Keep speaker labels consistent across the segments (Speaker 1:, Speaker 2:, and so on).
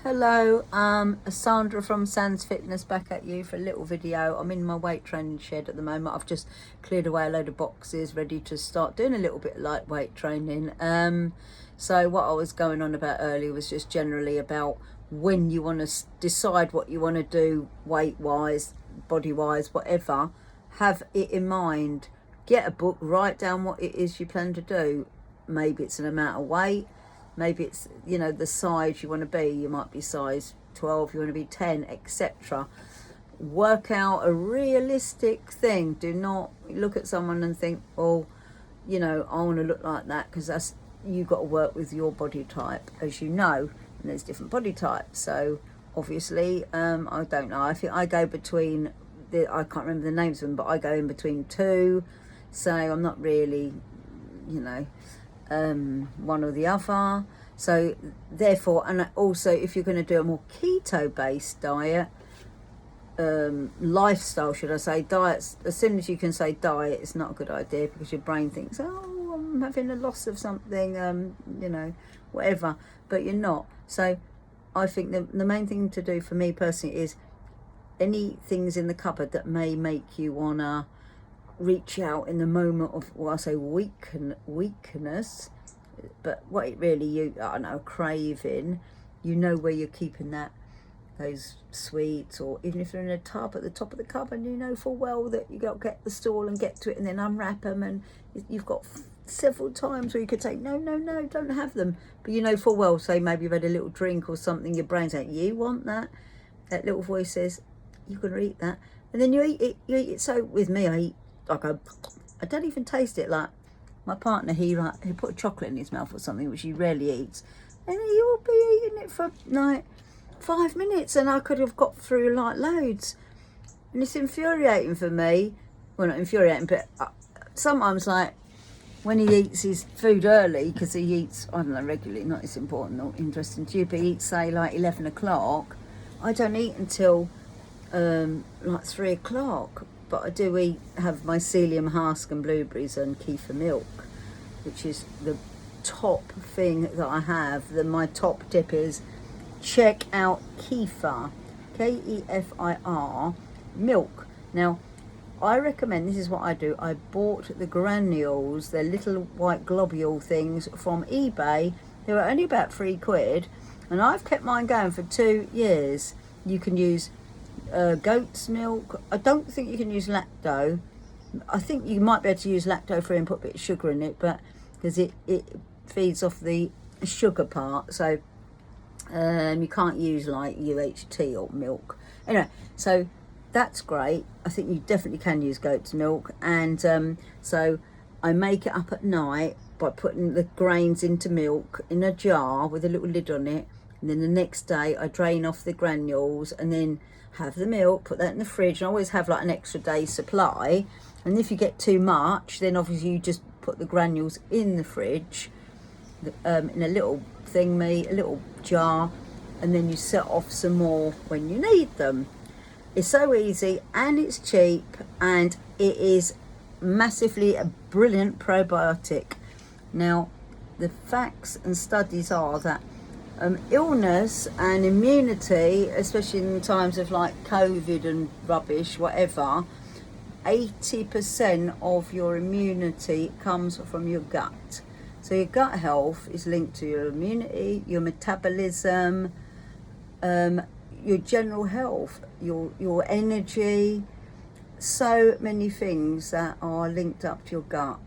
Speaker 1: Hello, Sandra from Sans Fitness back at you for a little video. I'm in my weight training shed at the moment. I've just cleared away a load of boxes, ready to start doing a little bit of lightweight training. So what I was going on about earlier was just generally about when you want to decide what you want to do, weight-wise, body-wise, whatever. Have it in mind. Get a book, write down what it is you plan to do. Maybe it's an amount of weight. Maybe it's, the size you want to be. You might be size 12, you want to be 10, etc. Work out a realistic thing. Do not look at someone and think, oh, I want to look like that, because you've got to work with your body type, as you know. And there's different body types. So obviously, I don't know. I think I go between, I can't remember the names of them, but I go in between two. So I'm not really, one or the other. So therefore, and also if you're going to do a more keto based diet, lifestyle should I say, diets, as soon as you can say diet, it's not a good idea, because your brain thinks, oh, I'm having a loss of something, whatever, but you're not. So I think the main thing to do for me personally is any things in the cupboard that may make you wanna reach out in the moment of, well, I say weakness, but what it really, craving, where you're keeping those sweets, or even if they're in a tub at the top of the cupboard, you know full well that you got to get the stall and get to it and then unwrap them, and you've got several times where you could say no, don't have them, but full well, say maybe you've had a little drink or something, your brain's like, you want that little voice says you can eat that, and then you eat it. So with me, I don't even taste it. Like my partner, he put a chocolate in his mouth or something, which he rarely eats, and he will be eating it for like 5 minutes, and I could have got through like loads, and it's infuriating for me. Well, not infuriating, but sometimes, like when he eats his food early, because he eats, I don't know, regularly, not as important or interesting to you, but he eats say like 11 o'clock. I don't eat until like 3 o'clock. But I do have my psyllium husk and blueberries and kefir milk, which is the top thing that I have. My top tip is check out Kefir, Kefir milk. Now, I recommend, this is what I do. I bought the granules, they're little white globule things from eBay. They were only about £3, and I've kept mine going for 2 years. You can use goat's milk. I don't think you can use lacto. I think you might be able to use lacto free and put a bit of sugar in it, but because it feeds off the sugar part, so you can't use like UHT or milk. Anyway, so that's great. I think you definitely can use goat's milk, and so I make it up at night by putting the grains into milk in a jar with a little lid on it, and then the next day I drain off the granules and then have the milk, put that in the fridge, and I always have like an extra day supply. And if you get too much, then obviously you just put the granules in the fridge, in a little a little jar, and then you set off some more when you need them. It's so easy, and it's cheap, and it is massively a brilliant probiotic. Now, the facts and studies are that illness and immunity, especially in times of like COVID and rubbish, whatever, 80% of your immunity comes from your gut. So your gut health is linked to your immunity, your metabolism, your general health, your energy, so many things that are linked up to your gut.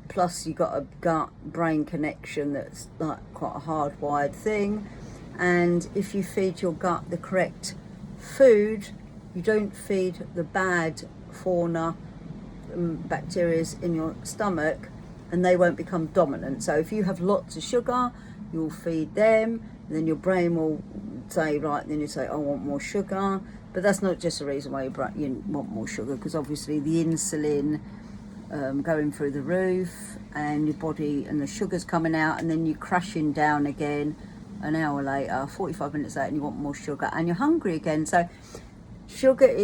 Speaker 1: Plus you've got a gut-brain connection that's like quite a hardwired thing. And if you feed your gut the correct food, you don't feed the bad fauna, bacteria in your stomach, and they won't become dominant. So if you have lots of sugar, you'll feed them, and then your brain will say, right, then you say, I want more sugar. But that's not just the reason why you want more sugar, because obviously the insulin going through the roof, and your body, and the sugar's coming out, and then you're crashing down again an hour later, 45 minutes later, and you want more sugar, and you're hungry again. So sugar is